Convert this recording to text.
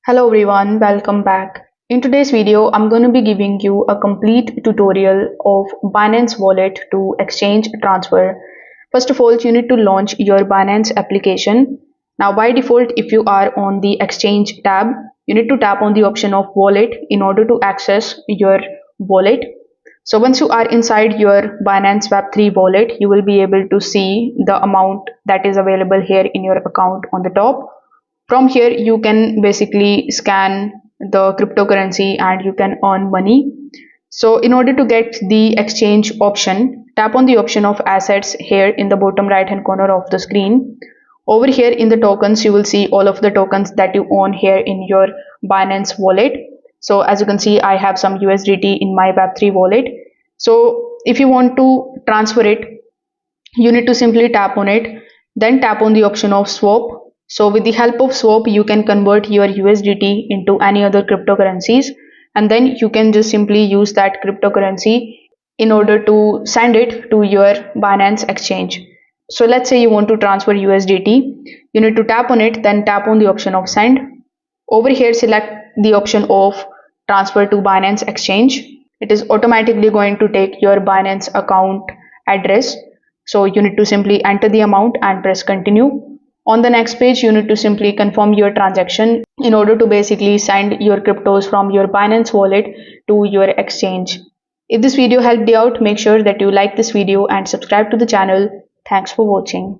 Hello everyone, welcome back. In today's video, I'm going to be giving you a complete tutorial of Binance wallet to exchange transfer. First of all, you need to launch your Binance application. Now by default, if you are on the exchange tab, you need to tap on the option of wallet in order to access your wallet. So once you are inside your Binance Web3 wallet, you will be able to see the amount that is available here in your account on the top. From here, you can basically scan the cryptocurrency and you can earn money. So in order to get the exchange option, tap on the option of assets here in the bottom right hand corner of the screen. Over here in the tokens, you will see all of the tokens that you own here in your Binance wallet. So as you can see, I have some USDT in my Web3 wallet. So if you want to transfer it, you need to simply tap on it, then tap on the option of swap. So with the help of swap, you can convert your USDT into any other cryptocurrencies, and then you can just simply use that cryptocurrency in order to send it to your Binance exchange. So let's say you want to transfer USDT, you need to tap on it, then tap on the option of send. Over here, select the option of transfer to Binance exchange. It is automatically going to take your Binance account address. So you need to simply enter the amount and press continue. On the next page, you need to simply confirm your transaction in order to basically send your cryptos from your Binance wallet to your exchange. If this video helped you out, make sure that you like this video and subscribe to the channel. Thanks for watching.